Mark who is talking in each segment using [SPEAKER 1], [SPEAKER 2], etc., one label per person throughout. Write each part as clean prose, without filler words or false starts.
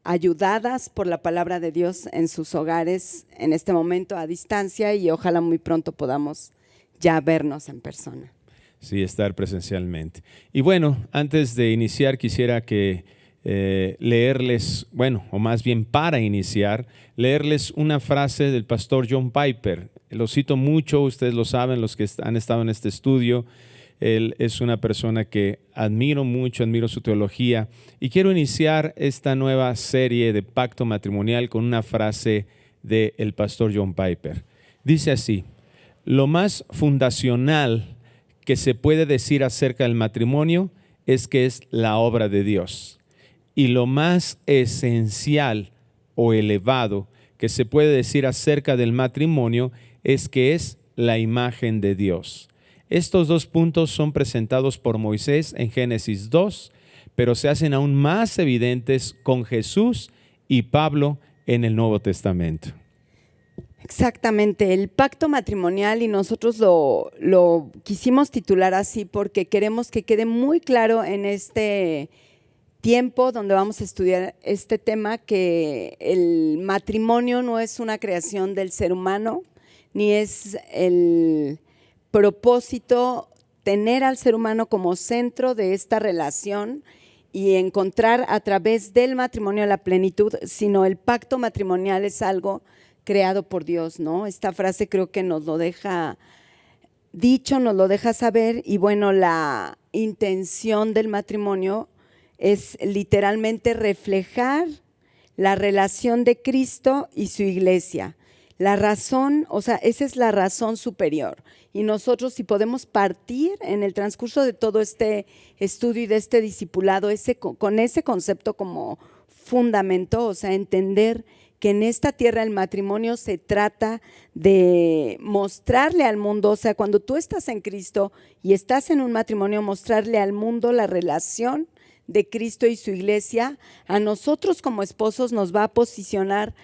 [SPEAKER 1] ayudadas por la palabra de Dios en sus hogares en este momento a distancia, y ojalá muy pronto podamos ya vernos en persona.
[SPEAKER 2] Sí, estar presencialmente. Y bueno, antes de iniciar quisiera que leerles, bueno, o más bien para iniciar, leerles una frase del pastor John Piper. Lo cito mucho, ustedes lo saben, los que han estado en este estudio. Él es una persona que admiro mucho, admiro su teología, y quiero iniciar esta nueva serie de Pacto Matrimonial con una frase del pastor John Piper. Dice así: lo más fundacional que se puede decir acerca del matrimonio es que es la obra de Dios, y lo más esencial o elevado que se puede decir acerca del matrimonio es que es la imagen de Dios. Estos dos puntos son presentados por Moisés en Génesis 2, pero se hacen aún más evidentes con Jesús y Pablo en el Nuevo Testamento.
[SPEAKER 1] Exactamente, el pacto matrimonial, y nosotros lo quisimos titular así porque queremos que quede muy claro en este tiempo donde vamos a estudiar este tema, que el matrimonio no es una creación del ser humano, ni es el propósito tener al ser humano como centro de esta relación y encontrar a través del matrimonio la plenitud, sino el pacto matrimonial es algo creado por Dios, ¿no? Esta frase creo que nos lo deja dicho, nos lo deja saber. Y bueno, la intención del matrimonio es literalmente reflejar la relación de Cristo y su iglesia. La razón, o sea, esa es la razón superior. Y nosotros, si podemos partir en el transcurso de todo este estudio y de este discipulado con ese concepto como fundamento, o sea, entender que en esta tierra el matrimonio se trata de mostrarle al mundo, o sea, cuando tú estás en Cristo y estás en un matrimonio, mostrarle al mundo la relación de Cristo y su iglesia. A nosotros como esposos nos va a posicionar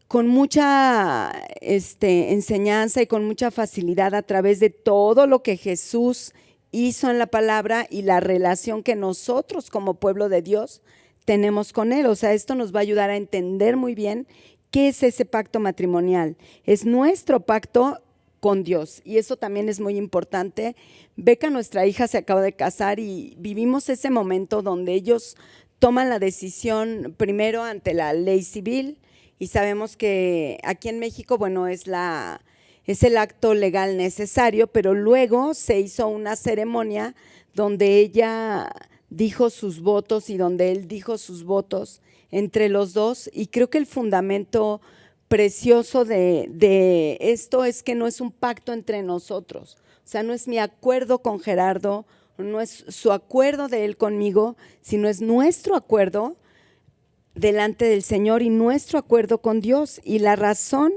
[SPEAKER 1] con mucha enseñanza y con mucha facilidad a través de todo lo que Jesús hizo en la palabra y la relación que nosotros como pueblo de Dios tenemos con Él. O sea, esto nos va a ayudar a entender muy bien qué es ese pacto matrimonial. Es nuestro pacto con Dios, y eso también es muy importante. Beca, nuestra hija, se acaba de casar y vivimos ese momento donde ellos toman la decisión primero ante la ley civil, y sabemos que aquí en México, bueno, es el acto legal necesario, pero luego se hizo una ceremonia donde ella dijo sus votos y donde él dijo sus votos entre los dos, y creo que el fundamento precioso de esto es que no es un pacto entre nosotros, o sea, no es mi acuerdo con Gerardo, no es su acuerdo de él conmigo, sino es nuestro acuerdo delante del Señor y nuestro acuerdo con Dios. Y la razón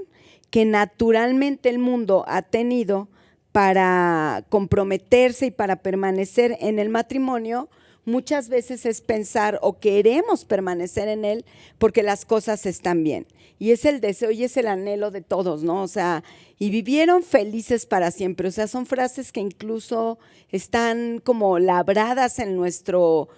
[SPEAKER 1] que naturalmente el mundo ha tenido para comprometerse y para permanecer en el matrimonio muchas veces es pensar, o queremos permanecer en él porque las cosas están bien, y es el deseo y es el anhelo de todos, ¿no? O sea, y vivieron felices para siempre. O sea, son frases que incluso están como labradas en nuestro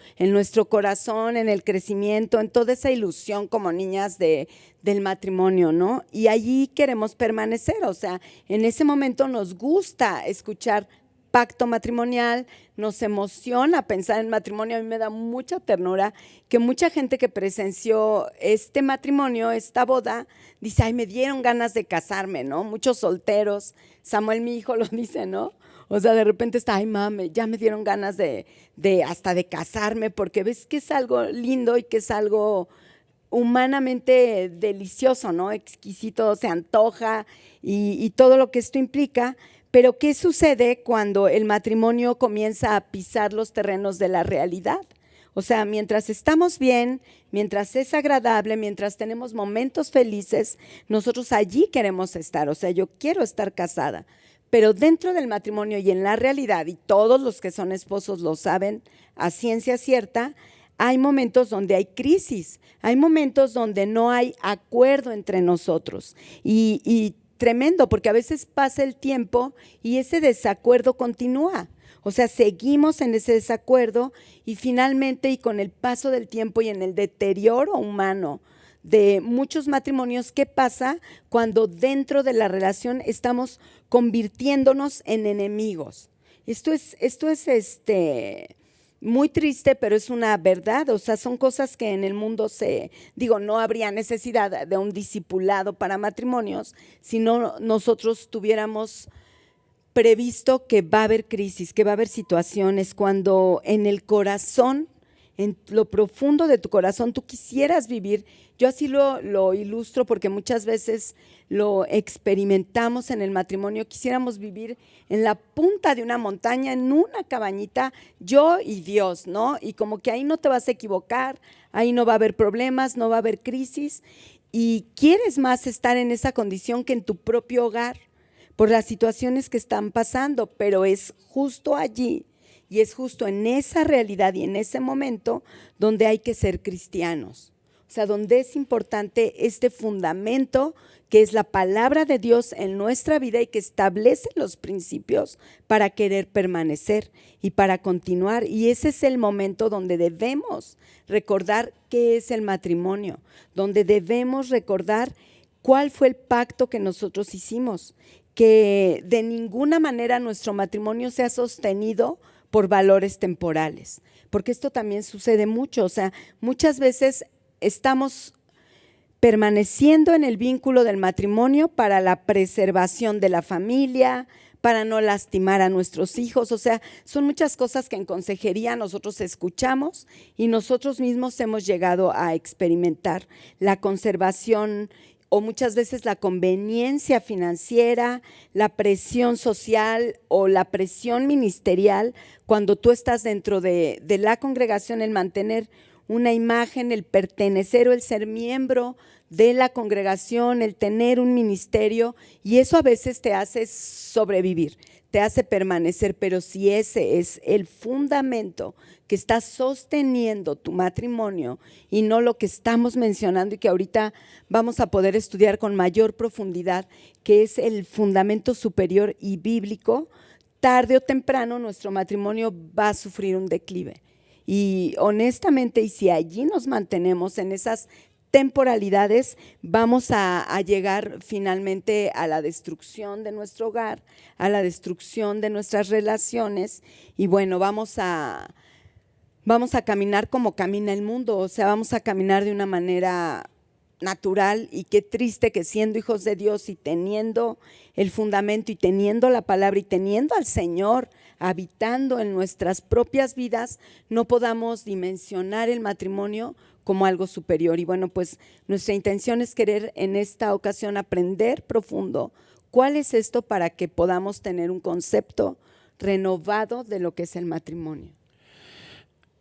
[SPEAKER 1] corazón, en el crecimiento, en toda esa ilusión como niñas del matrimonio, ¿no? Y allí queremos permanecer. O sea, en ese momento nos gusta escuchar pacto matrimonial, nos emociona pensar en matrimonio. A mí me da mucha ternura que mucha gente que presenció este matrimonio, esta boda, dice, ay, me dieron ganas de casarme, ¿no? Muchos solteros, Samuel, mi hijo, lo dice, ¿no? O sea, de repente está, ay, mami, ya me dieron ganas de hasta de casarme, porque ves que es algo lindo y que es algo humanamente delicioso, ¿no? Exquisito, se antoja y todo lo que esto implica. Pero ¿qué sucede cuando el matrimonio comienza a pisar los terrenos de la realidad? O sea, mientras estamos bien, mientras es agradable, mientras tenemos momentos felices, nosotros allí queremos estar. O sea, yo quiero estar casada, pero dentro del matrimonio y en la realidad, y todos los que son esposos lo saben a ciencia cierta, hay momentos donde hay crisis, hay momentos donde no hay acuerdo entre nosotros, y tremendo, porque a veces pasa el tiempo y ese desacuerdo continúa. O sea, seguimos en ese desacuerdo y finalmente, y con el paso del tiempo y en el deterioro humano de muchos matrimonios, ¿qué pasa cuando dentro de la relación estamos convirtiéndonos en enemigos? Esto es muy triste, pero es una verdad. O sea, son cosas que en el mundo no habría necesidad de un discipulado para matrimonios si no nosotros tuviéramos previsto que va a haber crisis, que va a haber situaciones cuando en el corazón, en lo profundo de tu corazón, tú quisieras vivir. Yo así lo ilustro porque muchas veces lo experimentamos en el matrimonio. Quisiéramos vivir en la punta de una montaña, en una cabañita, yo y Dios, ¿no? Y como que ahí no te vas a equivocar, ahí no va a haber problemas, no va a haber crisis. Y quieres más estar en esa condición que en tu propio hogar, por las situaciones que están pasando, pero es justo allí y es justo en esa realidad y en ese momento donde hay que ser cristianos. O sea, donde es importante este fundamento que es la palabra de Dios en nuestra vida y que establece los principios para querer permanecer y para continuar. Y ese es el momento donde debemos recordar qué es el matrimonio, donde debemos recordar cuál fue el pacto que nosotros hicimos, que de ninguna manera nuestro matrimonio sea sostenido por valores temporales, porque esto también sucede mucho. O sea, muchas veces estamos permaneciendo en el vínculo del matrimonio para la preservación de la familia, para no lastimar a nuestros hijos. O sea, son muchas cosas que en consejería nosotros escuchamos y nosotros mismos hemos llegado a experimentar. La conservación o muchas veces la conveniencia financiera, la presión social o la presión ministerial, cuando tú estás dentro de la congregación, el mantener una imagen, el pertenecer o el ser miembro de la congregación, el tener un ministerio, y eso a veces te hace sobrevivir, te hace permanecer, pero si ese es el fundamento que está sosteniendo tu matrimonio y no lo que estamos mencionando y que ahorita vamos a poder estudiar con mayor profundidad, que es el fundamento superior y bíblico, tarde o temprano nuestro matrimonio va a sufrir un declive. Y honestamente, y si allí nos mantenemos en esas temporalidades, vamos a llegar finalmente a la destrucción de nuestro hogar, a la destrucción de nuestras relaciones y bueno, vamos a caminar como camina el mundo. O sea, vamos a caminar de una manera natural y qué triste que siendo hijos de Dios y teniendo el fundamento y teniendo la palabra y teniendo al Señor habitando en nuestras propias vidas, no podamos dimensionar el matrimonio como algo superior. Y bueno, pues nuestra intención es querer en esta ocasión aprender profundo cuál es esto para que podamos tener un concepto renovado de lo que es el matrimonio.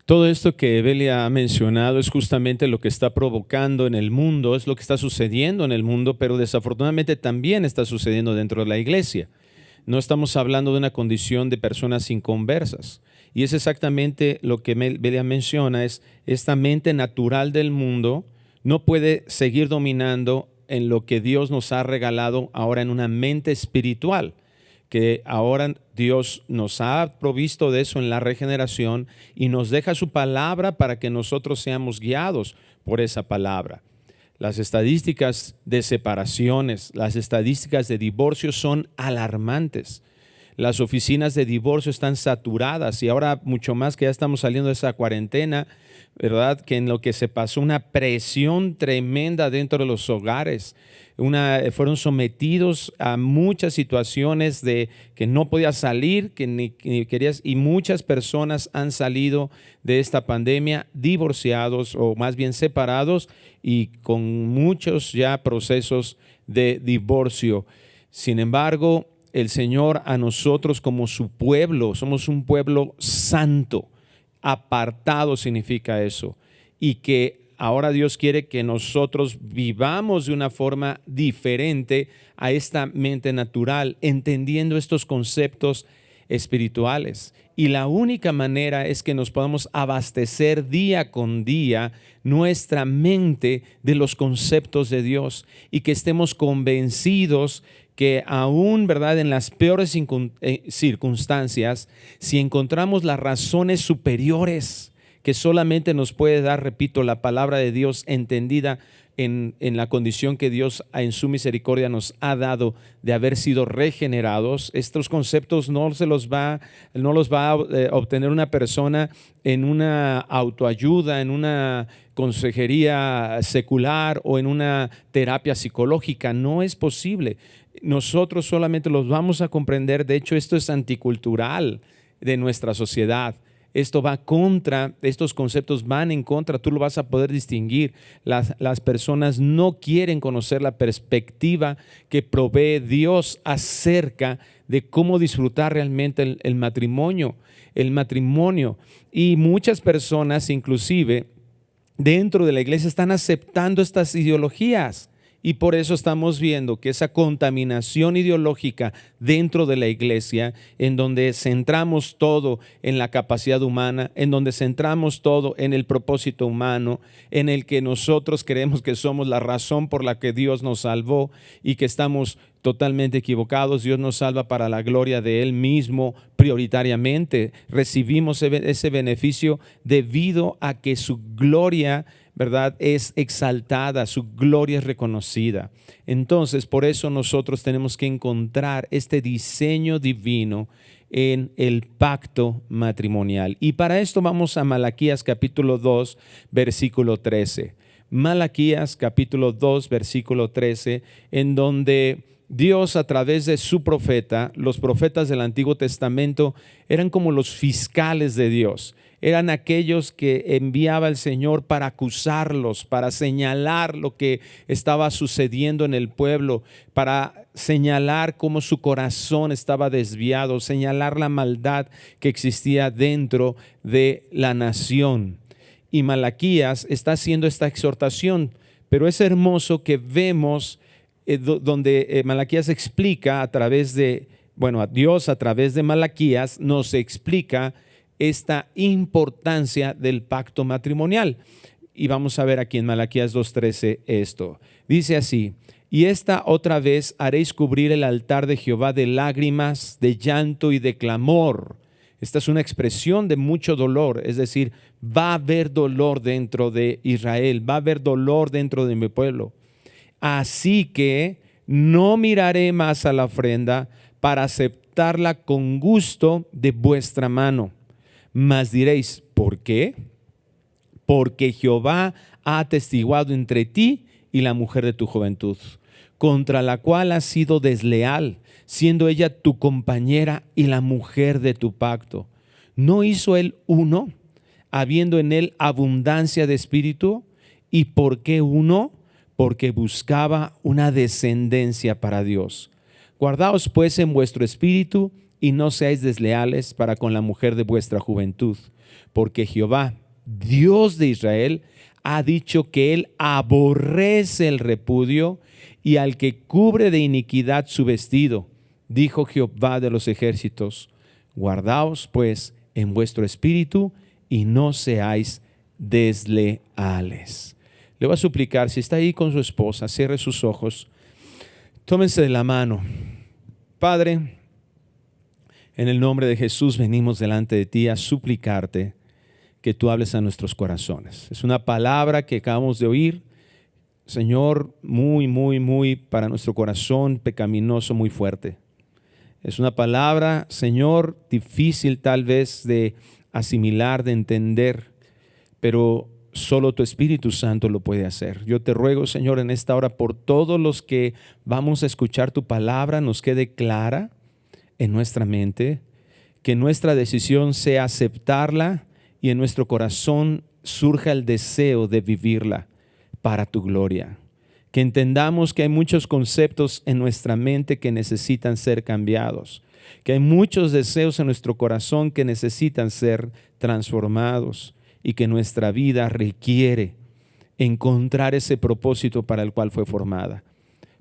[SPEAKER 2] Todo esto que Evelia ha mencionado es justamente lo que está provocando en el mundo, es lo que está sucediendo en el mundo, pero desafortunadamente también está sucediendo dentro de la iglesia. No estamos hablando de una condición de personas inconversas. Y es exactamente lo que Evelia menciona, es esta mente natural del mundo no puede seguir dominando en lo que Dios nos ha regalado ahora en una mente espiritual, que ahora Dios nos ha provisto de eso en la regeneración y nos deja su palabra para que nosotros seamos guiados por esa palabra. Las estadísticas de separaciones, las estadísticas de divorcio son alarmantes. Las oficinas de divorcio están saturadas y ahora mucho más que ya estamos saliendo de esa cuarentena, ¿verdad? Que en lo que se pasó una presión tremenda dentro de los hogares. Fueron sometidos a muchas situaciones de que no podías salir, que ni querías, y muchas personas han salido de esta pandemia divorciados o más bien separados y con muchos ya procesos de divorcio. Sin embargo, el Señor a nosotros como su pueblo, somos un pueblo santo, apartado significa eso, y que ahora Dios quiere que nosotros vivamos de una forma diferente a esta mente natural, entendiendo estos conceptos espirituales. Y la única manera es que nos podamos abastecer día con día nuestra mente de los conceptos de Dios y que estemos convencidos que aún, ¿verdad?, en las peores circunstancias, si encontramos las razones superiores que solamente nos puede dar, repito, la palabra de Dios entendida en la condición que Dios en su misericordia nos ha dado de haber sido regenerados, estos conceptos no los va a obtener una persona en una autoayuda, en una consejería secular o en una terapia psicológica. No es posible. Nosotros solamente los vamos a comprender. De hecho, esto es anticultural de nuestra sociedad. Esto va contra, estos conceptos van en contra, tú lo vas a poder distinguir. Las personas no quieren conocer la perspectiva que provee Dios acerca de cómo disfrutar realmente el matrimonio. Y muchas personas, inclusive dentro de la iglesia, están aceptando estas ideologías. Y por eso estamos viendo que esa contaminación ideológica dentro de la iglesia, en donde centramos todo en la capacidad humana, en donde centramos todo en el propósito humano, en el que nosotros creemos que somos la razón por la que Dios nos salvó y que estamos totalmente equivocados. Dios nos salva para la gloria de Él mismo prioritariamente. Recibimos ese beneficio debido a que su gloria, ¿verdad?, es exaltada, su gloria es reconocida. Entonces, por eso nosotros tenemos que encontrar este diseño divino en el pacto matrimonial. Y para esto vamos a Malaquías capítulo 2, versículo 13. Malaquías capítulo 2, versículo 13, en donde Dios, a través de su profeta, los profetas del Antiguo Testamento eran como los fiscales de Dios. Eran aquellos que enviaba el Señor para acusarlos, para señalar lo que estaba sucediendo en el pueblo, para señalar cómo su corazón estaba desviado, señalar la maldad que existía dentro de la nación. Y Malaquías está haciendo esta exhortación, pero es hermoso que vemos donde Malaquías explica a través de, a Dios a través de Malaquías nos explica esta importancia del pacto matrimonial. Y vamos a ver aquí en Malaquías 2:13 esto. Dice así: y esta otra vez haréis cubrir el altar de Jehová de lágrimas, de llanto y de clamor. Esta es una expresión de mucho dolor, es decir, va a haber dolor dentro de Israel, va a haber dolor dentro de mi pueblo. Así que no miraré más a la ofrenda para aceptarla con gusto de vuestra mano. Mas diréis, ¿por qué? Porque Jehová ha atestiguado entre ti y la mujer de tu juventud, contra la cual has sido desleal, siendo ella tu compañera y la mujer de tu pacto. ¿No hizo él uno, habiendo en él abundancia de espíritu? ¿Y por qué uno? Porque buscaba una descendencia para Dios. Guardaos pues en vuestro espíritu y no seáis desleales para con la mujer de vuestra juventud, porque Jehová, Dios de Israel, ha dicho que Él aborrece el repudio y al que cubre de iniquidad su vestido. Dijo Jehová de los ejércitos: guardaos pues en vuestro espíritu y no seáis desleales. Le voy a suplicar, si está ahí con su esposa, cierre sus ojos, tómense de la mano. Padre, en el nombre de Jesús venimos delante de ti a suplicarte que tú hables a nuestros corazones. Es una palabra que acabamos de oír, Señor, muy para nuestro corazón pecaminoso, muy fuerte. Es una palabra, Señor, difícil tal vez de asimilar, de entender, pero solo tu Espíritu Santo lo puede hacer. Yo te ruego, Señor, en esta hora por todos los que vamos a escuchar tu palabra, nos quede clara en nuestra mente, que nuestra decisión sea aceptarla y en nuestro corazón surja el deseo de vivirla para tu gloria. Que entendamos que hay muchos conceptos en nuestra mente que necesitan ser cambiados, que hay muchos deseos en nuestro corazón que necesitan ser transformados y que nuestra vida requiere encontrar ese propósito para el cual fue formada.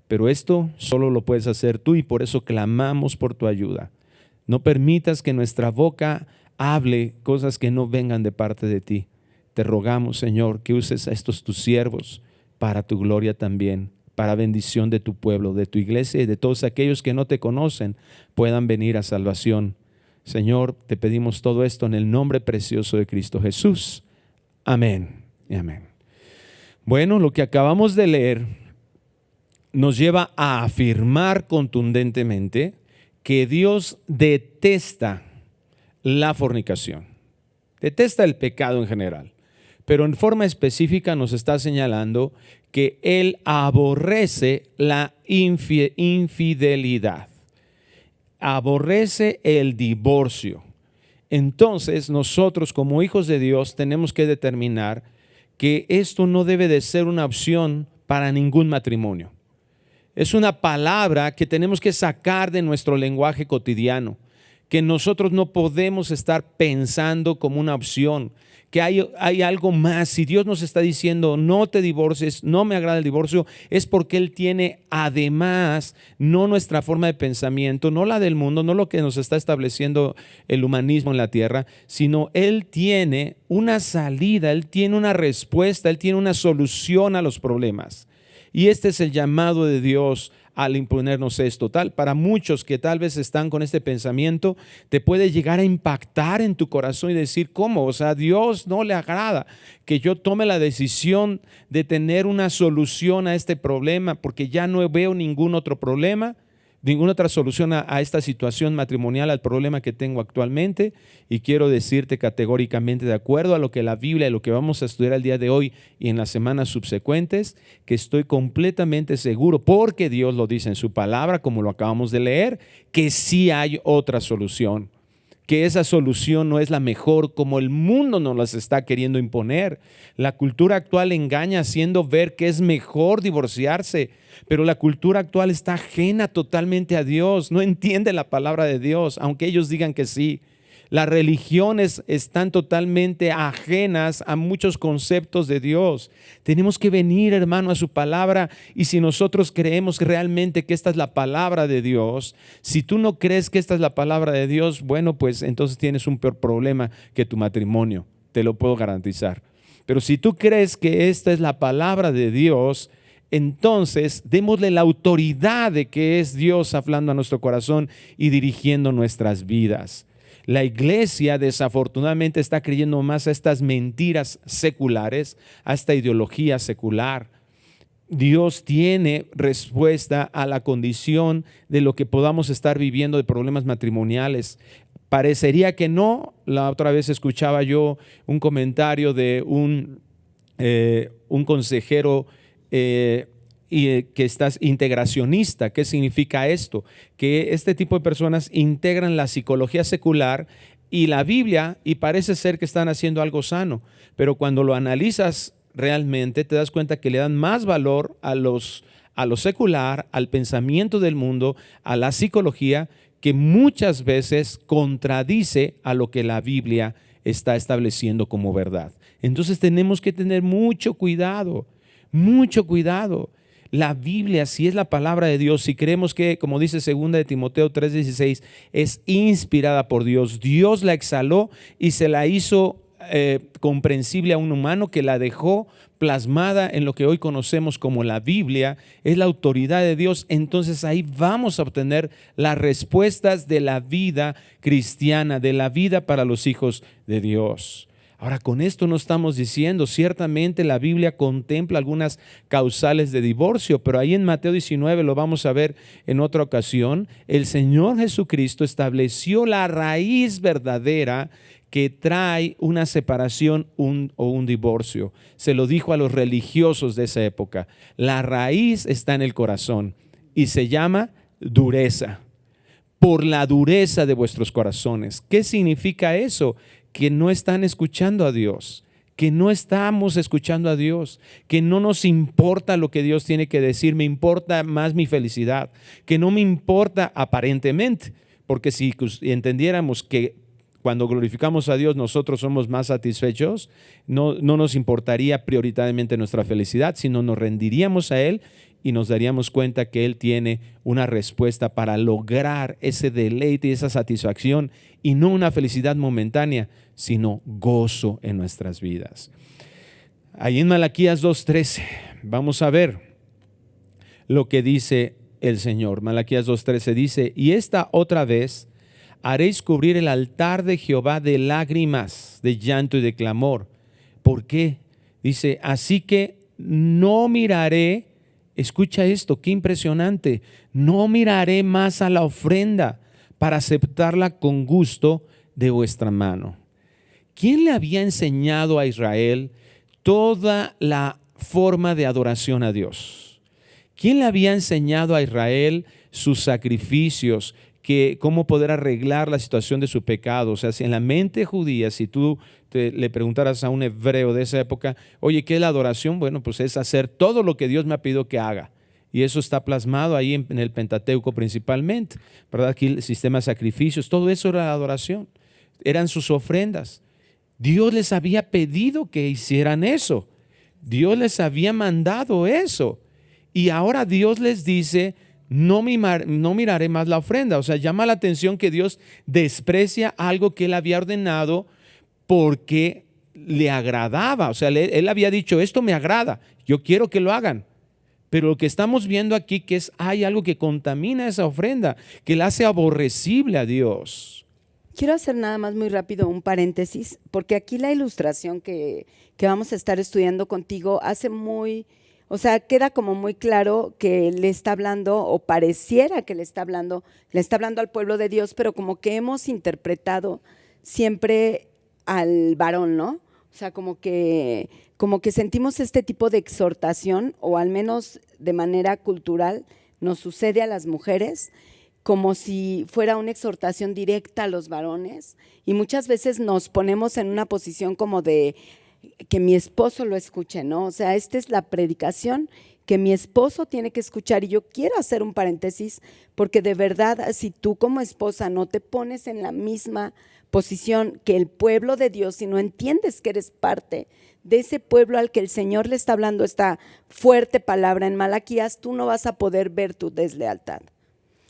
[SPEAKER 2] Pero esto solo lo puedes hacer tú y por eso clamamos por tu ayuda. No permitas que nuestra boca hable cosas que no vengan de parte de ti. Te rogamos, Señor, que uses a estos tus siervos para tu gloria también, para bendición de tu pueblo, de tu iglesia y de todos aquellos que no te conocen puedan venir a salvación. Señor, te pedimos todo esto en el nombre precioso de Cristo Jesús. Amén y amén. Bueno, lo que acabamos de leer nos lleva a afirmar contundentemente que Dios detesta la fornicación, detesta el pecado en general, pero en forma específica nos está señalando que Él aborrece la infidelidad, aborrece el divorcio. Entonces nosotros como hijos de Dios tenemos que determinar que esto no debe de ser una opción para ningún matrimonio. Es una palabra que tenemos que sacar de nuestro lenguaje cotidiano, que nosotros no podemos estar pensando como una opción, que hay algo más. Si Dios nos está diciendo no te divorcies, no me agrada el divorcio, es porque Él tiene además no nuestra forma de pensamiento, no la del mundo, no lo que nos está estableciendo el humanismo en la tierra, sino Él tiene una salida, Él tiene una respuesta, Él tiene una solución a los problemas. Y este es el llamado de Dios al imponernos esto. Para muchos que tal vez están con este pensamiento, te puede llegar a impactar en tu corazón y decir, ¿cómo? O sea, a Dios no le agrada que yo tome la decisión de tener una solución a este problema, porque ya no veo ningún otro problema, ninguna otra solución a esta situación matrimonial, al problema que tengo actualmente. Y quiero decirte categóricamente, de acuerdo a lo que la Biblia y lo que vamos a estudiar el día de hoy y en las semanas subsecuentes, que estoy completamente seguro, porque Dios lo dice en su palabra, como lo acabamos de leer, que sí hay otra solución, que esa solución no es la mejor como el mundo nos las está queriendo imponer. La cultura actual engaña haciendo ver que es mejor divorciarse, pero la cultura actual está ajena totalmente a Dios, no entiende la palabra de Dios, aunque ellos digan que sí. Las religiones están totalmente ajenas a muchos conceptos de Dios. Tenemos que venir, hermano, a su palabra, y si nosotros creemos realmente que esta es la palabra de Dios, si tú no crees que esta es la palabra de Dios, bueno, pues entonces tienes un peor problema que tu matrimonio, te lo puedo garantizar. Pero si tú crees que esta es la palabra de Dios, entonces démosle la autoridad de que es Dios hablando a nuestro corazón y dirigiendo nuestras vidas. La iglesia desafortunadamente está creyendo más a estas mentiras seculares, a esta ideología secular. Dios tiene respuesta a la condición de lo que podamos estar viviendo de problemas matrimoniales. Parecería que no. La otra vez escuchaba yo un comentario de un consejero que estás integracionista. ¿Qué significa esto? Que este tipo de personas integran la psicología secular y la Biblia y parece ser que están haciendo algo sano, pero cuando lo analizas realmente te das cuenta que le dan más valor a lo secular, al pensamiento del mundo, a la psicología, que muchas veces contradice a lo que la Biblia está estableciendo como verdad. Entonces tenemos que tener mucho cuidado, mucho cuidado. La Biblia, si es la palabra de Dios, si creemos que, como dice 2 de Timoteo 3:16, es inspirada por Dios, Dios la exhaló y se la hizo comprensible a un humano, que la dejó plasmada en lo que hoy conocemos como la Biblia, es la autoridad de Dios. Entonces ahí vamos a obtener las respuestas de la vida cristiana, de la vida para los hijos de Dios. Ahora, con esto no estamos diciendo, ciertamente la Biblia contempla algunas causales de divorcio, pero ahí en Mateo 19, lo vamos a ver en otra ocasión, el Señor Jesucristo estableció la raíz verdadera que trae una separación o un divorcio. Se lo dijo a los religiosos de esa época. La raíz está en el corazón y se llama dureza. Por la dureza de vuestros corazones. ¿Qué significa eso? Que no están escuchando a Dios, que no estamos escuchando a Dios, que no nos importa lo que Dios tiene que decir, me importa más mi felicidad, que no me importa aparentemente, porque si entendiéramos que cuando glorificamos a Dios nosotros somos más satisfechos, no nos importaría prioritariamente nuestra felicidad, sino nos rendiríamos a Él y nos daríamos cuenta que Él tiene una respuesta para lograr ese deleite y esa satisfacción, y no una felicidad momentánea, sino gozo en nuestras vidas. Ahí en Malaquías 2:13 vamos a ver lo que dice el Señor. Malaquías 2:13 dice: y esta otra vez haréis cubrir el altar de Jehová de lágrimas, de llanto y de clamor. ¿Por qué? Dice: así que no miraré, escucha esto, qué impresionante, no miraré más a la ofrenda para aceptarla con gusto de vuestra mano. ¿Quién le había enseñado a Israel toda la forma de adoración a Dios? ¿Quién le había enseñado a Israel sus sacrificios, cómo poder arreglar la situación de su pecado? O sea, si en la mente judía, si tú le preguntaras a un hebreo de esa época, oye, ¿qué es la adoración? Bueno, pues es hacer todo lo que Dios me ha pedido que haga. Y eso está plasmado ahí en el Pentateuco principalmente, ¿verdad? Aquí el sistema de sacrificios, todo eso era la adoración, eran sus ofrendas. Dios les había pedido que hicieran eso, Dios les había mandado eso, y ahora Dios les dice: no miraré más la ofrenda. O sea, llama la atención que Dios desprecia algo que Él había ordenado porque le agradaba. O sea, Él había dicho: esto me agrada, yo quiero que lo hagan. Pero lo que estamos viendo aquí que hay algo que contamina esa ofrenda, que la hace aborrecible a Dios.
[SPEAKER 1] Quiero hacer nada más muy rápido un paréntesis, porque aquí la ilustración que vamos a estar estudiando contigo queda como muy claro que le está hablando, o pareciera que le está hablando al pueblo de Dios, pero como que hemos interpretado siempre al varón, ¿no? O sea, como que sentimos este tipo de exhortación, o al menos de manera cultural nos sucede a las mujeres, como si fuera una exhortación directa a los varones, y muchas veces nos ponemos en una posición como de que mi esposo lo escuche, ¿no? O sea, esta es la predicación que mi esposo tiene que escuchar. Y yo quiero hacer un paréntesis, porque de verdad, si tú como esposa no te pones en la misma posición que el pueblo de Dios, si no entiendes que eres parte de ese pueblo al que el Señor le está hablando esta fuerte palabra en Malaquías, tú no vas a poder ver tu deslealtad.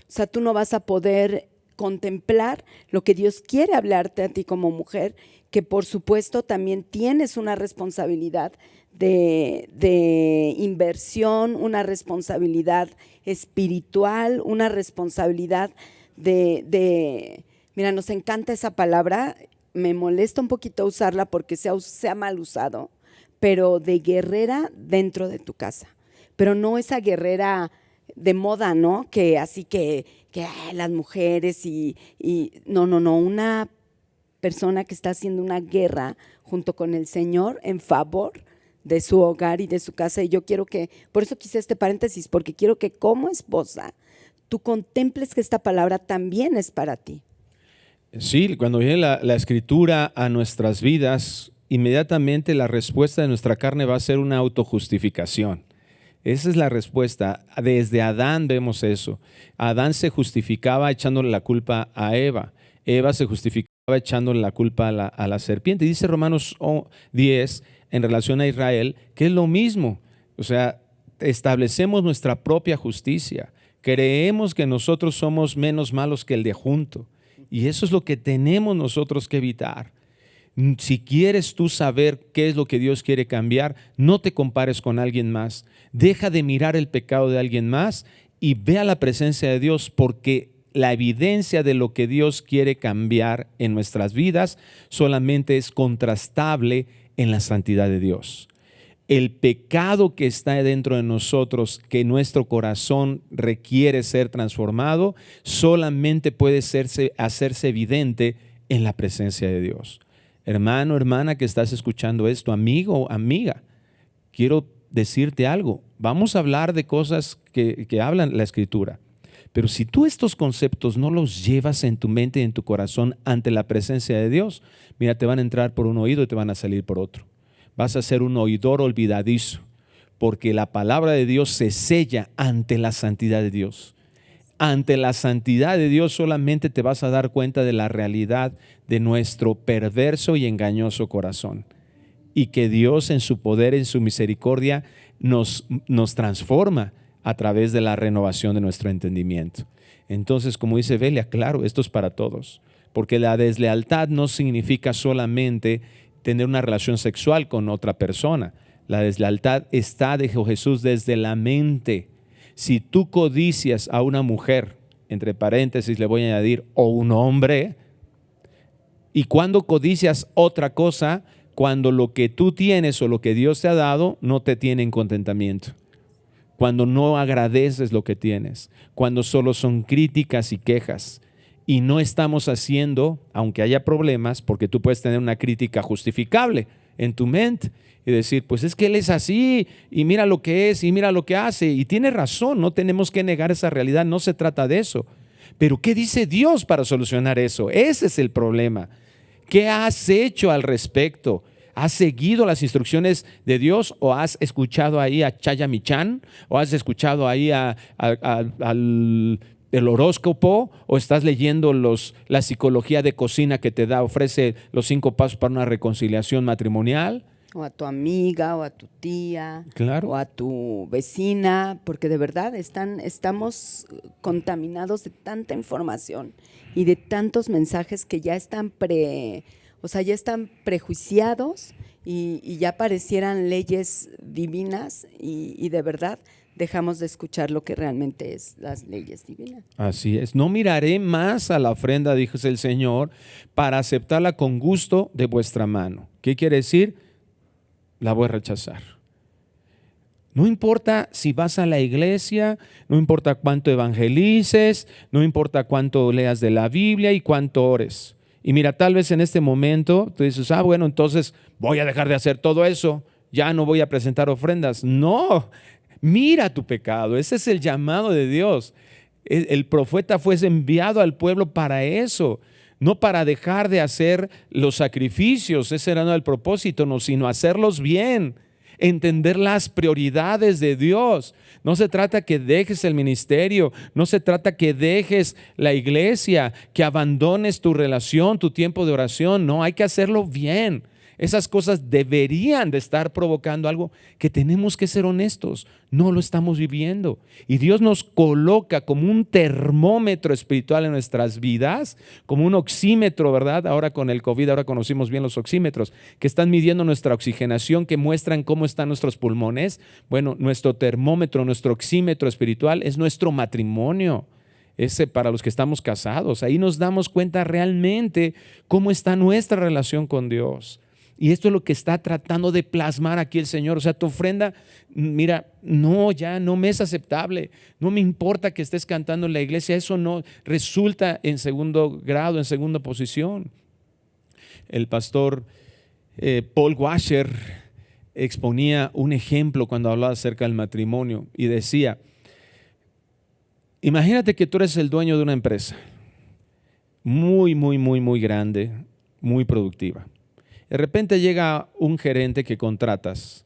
[SPEAKER 1] O sea, tú no vas a poder contemplar lo que Dios quiere hablarte a ti como mujer, que por supuesto también tienes una responsabilidad de inversión, una responsabilidad espiritual, una responsabilidad mira, nos encanta esa palabra, me molesta un poquito usarla porque se ha mal usado, pero de guerrera dentro de tu casa, pero no esa guerrera de moda, ¿no? Que así que las mujeres y no, una persona que está haciendo una guerra junto con el Señor en favor de su hogar y de su casa. Y yo quiero por eso quise este paréntesis, porque quiero que como esposa tú contemples que esta palabra también es para ti.
[SPEAKER 2] Sí, cuando viene la Escritura a nuestras vidas, inmediatamente la respuesta de nuestra carne va a ser una autojustificación. Esa es la respuesta. Desde Adán vemos eso. Adán se justificaba echándole la culpa a Eva. Eva se justificaba echándole la culpa a la serpiente. Dice Romanos 10 en relación a Israel que es lo mismo. O sea, establecemos nuestra propia justicia. Creemos que nosotros somos menos malos que el de junto. Y eso es lo que tenemos nosotros que evitar. Si quieres tú saber qué es lo que Dios quiere cambiar, no te compares con alguien más. Deja de mirar el pecado de alguien más y ve a la presencia de Dios, porque la evidencia de lo que Dios quiere cambiar en nuestras vidas solamente es contrastable en la santidad de Dios. El pecado que está dentro de nosotros, que nuestro corazón requiere ser transformado, solamente puede hacerse evidente en la presencia de Dios. Hermano, hermana que estás escuchando esto, amigo o amiga, quiero decirte algo. Vamos a hablar de cosas que hablan la Escritura, pero si tú estos conceptos no los llevas en tu mente y en tu corazón ante la presencia de Dios, mira, te van a entrar por un oído y te van a salir por otro. Vas a ser un oidor olvidadizo, porque la palabra de Dios se sella ante la santidad de Dios. Ante la santidad de Dios solamente te vas a dar cuenta de la realidad de nuestro perverso y engañoso corazón, y que Dios en su poder, en su misericordia, nos transforma a través de la renovación de nuestro entendimiento. Entonces, como dice Belia, claro, esto es para todos, porque la deslealtad no significa solamente tener una relación sexual con otra persona. La deslealtad está, dijo Jesús, desde la mente. si tú codicias a una mujer, entre paréntesis le voy a añadir, o un hombre, y cuando codicias otra cosa, cuando lo que tú tienes o lo que Dios te ha dado no te tiene en contentamiento, cuando no agradeces lo que tienes, cuando solo son críticas y quejas, y no estamos haciendo, aunque haya problemas, porque tú puedes tener una crítica justificable en tu mente y decir, pues es que él es así, y mira lo que es, y mira lo que hace, y tiene razón, no tenemos que negar esa realidad, no se trata de eso. Pero ¿qué dice Dios para solucionar eso? Ese es el problema. ¿Qué has hecho al respecto? ¿Has seguido las instrucciones de Dios o has escuchado ahí a Chaya Michan o has escuchado ahí al el horóscopo o estás leyendo la psicología de cocina que te ofrece los 5 pasos para una reconciliación matrimonial?
[SPEAKER 1] O a tu amiga, o a tu tía,
[SPEAKER 2] Claro.
[SPEAKER 1] o a tu vecina, porque de verdad estamos contaminados de tanta información y de tantos mensajes que ya están ya están prejuiciados y ya parecieran leyes divinas y de verdad dejamos de escuchar lo que realmente es las leyes divinas.
[SPEAKER 2] Así es. No miraré más a la ofrenda, dijo el Señor, para aceptarla con gusto de vuestra mano. ¿Qué quiere decir? La voy a rechazar. No importa si vas a la iglesia, no importa cuánto evangelices, no importa cuánto leas de la Biblia y cuánto ores. Y mira, tal vez en este momento tú dices, bueno, entonces voy a dejar de hacer todo eso, ya no voy a presentar ofrendas. No, mira tu pecado, ese es el llamado de Dios. El profeta fue enviado al pueblo para eso. No para dejar de hacer los sacrificios, ese era no el propósito, no, sino hacerlos bien, entender las prioridades de Dios. No se trata que dejes el ministerio, no se trata que dejes la iglesia, que abandones tu relación, tu tiempo de oración, no, hay que hacerlo bien. Esas cosas deberían de estar provocando algo que tenemos que ser honestos, no lo estamos viviendo. Y Dios nos coloca como un termómetro espiritual en nuestras vidas, como un oxímetro, ¿verdad? Ahora con el COVID, ahora conocimos bien los oxímetros, que están midiendo nuestra oxigenación, que muestran cómo están nuestros pulmones. Bueno, nuestro termómetro, nuestro oxímetro espiritual es nuestro matrimonio. Ese para los que estamos casados, ahí nos damos cuenta realmente cómo está nuestra relación con Dios. Y esto es lo que está tratando de plasmar aquí el Señor. O sea, tu ofrenda, mira, no, ya no me es aceptable. No me importa que estés cantando en la iglesia. Eso no resulta en segundo grado, en segunda posición. El pastor Paul Washer exponía un ejemplo cuando hablaba acerca del matrimonio y decía, imagínate que tú eres el dueño de una empresa muy, muy, muy, muy grande, muy productiva. De repente llega un gerente que contratas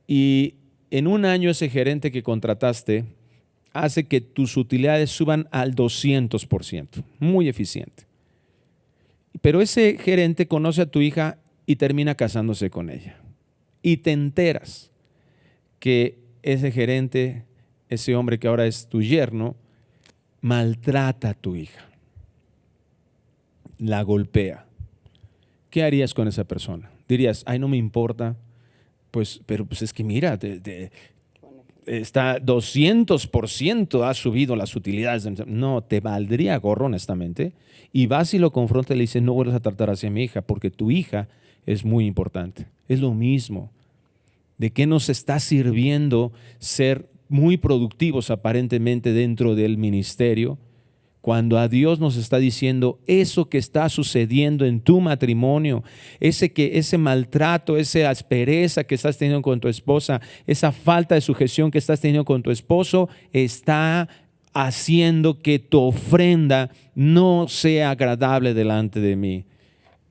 [SPEAKER 2] y en un año ese gerente que contrataste hace que tus utilidades suban al 200%, muy eficiente. Pero ese gerente conoce a tu hija y termina casándose con ella. Y te enteras que ese gerente, ese hombre que ahora es tu yerno, maltrata a tu hija, la golpea. ¿Qué harías con esa persona? Dirías, ay, no me importa, pero es que mira, está 200% ha subido las utilidades. No, te valdría gorro, honestamente. Y vas y lo confrontas y le dices, no vuelvas a tratar así a mi hija, porque tu hija es muy importante. Es lo mismo. ¿De qué nos está sirviendo ser muy productivos aparentemente dentro del ministerio? Cuando a Dios nos está diciendo eso que está sucediendo en tu matrimonio, ese maltrato, esa aspereza que estás teniendo con tu esposa, esa falta de sujeción que estás teniendo con tu esposo, está haciendo que tu ofrenda no sea agradable delante de mí.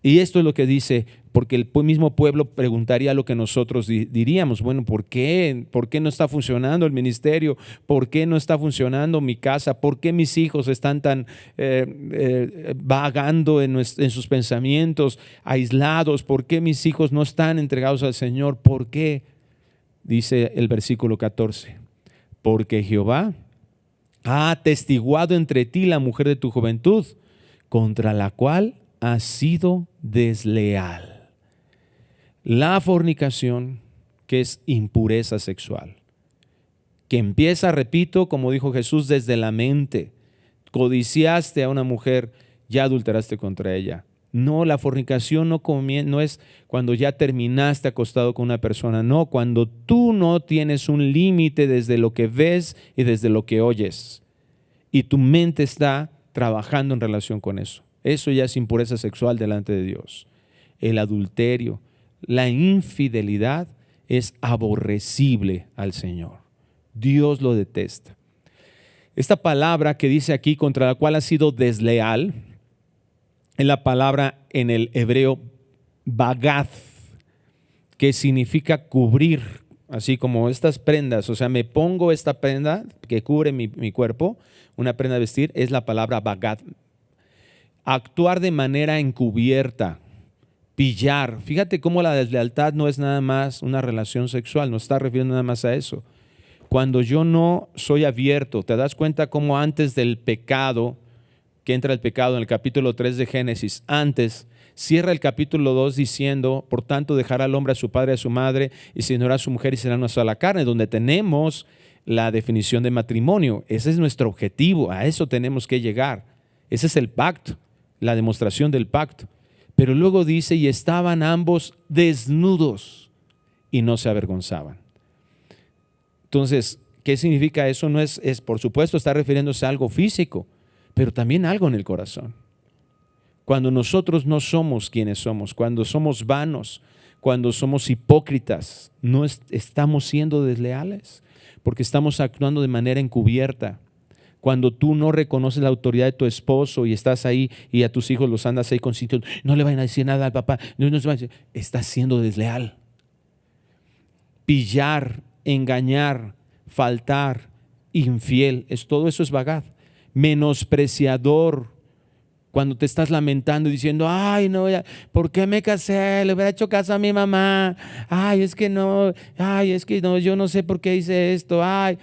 [SPEAKER 2] Y esto es lo que dice, porque el mismo pueblo preguntaría lo que nosotros diríamos, bueno, ¿por qué? ¿Por qué no está funcionando el ministerio? ¿Por qué no está funcionando mi casa? ¿Por qué mis hijos están tan vagando en sus pensamientos, aislados? ¿Por qué mis hijos no están entregados al Señor? ¿Por qué? Dice el versículo 14, porque Jehová ha atestiguado entre ti la mujer de tu juventud, contra la cual has sido desleal. La fornicación, que es impureza sexual, que empieza, repito, como dijo Jesús, desde la mente. Codiciaste a una mujer, ya adulteraste contra ella. No, la fornicación no es cuando ya terminaste acostado con una persona, no, cuando tú no tienes un límite desde lo que ves y desde lo que oyes. Y tu mente está trabajando en relación con eso. Eso ya es impureza sexual delante de Dios. El adulterio, la infidelidad es aborrecible al Señor. Dios lo detesta. Esta palabra que dice aquí contra la cual ha sido desleal, es la palabra en el hebreo bagad, que significa cubrir, así como estas prendas, o sea, me pongo esta prenda que cubre mi cuerpo, una prenda de vestir, es la palabra bagad. Actuar de manera encubierta, pillar. Fíjate cómo la deslealtad no es nada más una relación sexual, no está refiriendo nada más a eso. Cuando yo no soy abierto, te das cuenta cómo antes del pecado, que entra el pecado en el capítulo 3 de Génesis, antes cierra el capítulo 2 diciendo, por tanto dejará al hombre a su padre y a su madre y se unirá a su mujer y será una sola carne, donde tenemos la definición de matrimonio. Ese es nuestro objetivo, a eso tenemos que llegar. Ese es el pacto, la demostración del pacto. Pero luego dice, y estaban ambos desnudos y no se avergonzaban. Entonces, ¿qué significa eso? No es por supuesto, está refiriéndose a algo físico, pero también algo en el corazón. Cuando nosotros no somos quienes somos, cuando somos vanos, cuando somos hipócritas, no estamos siendo desleales, porque estamos actuando de manera encubierta. Cuando tú no reconoces la autoridad de tu esposo y estás ahí y a tus hijos los andas ahí consintiendo, no le vayan a decir nada al papá, estás siendo desleal. Pillar, engañar, faltar, infiel, todo eso es bagad. Menospreciador, cuando te estás lamentando y diciendo, ay no, ¿por qué me casé? Le hubiera hecho caso a mi mamá. Ay, es que no, yo no sé por qué hice esto. Ay,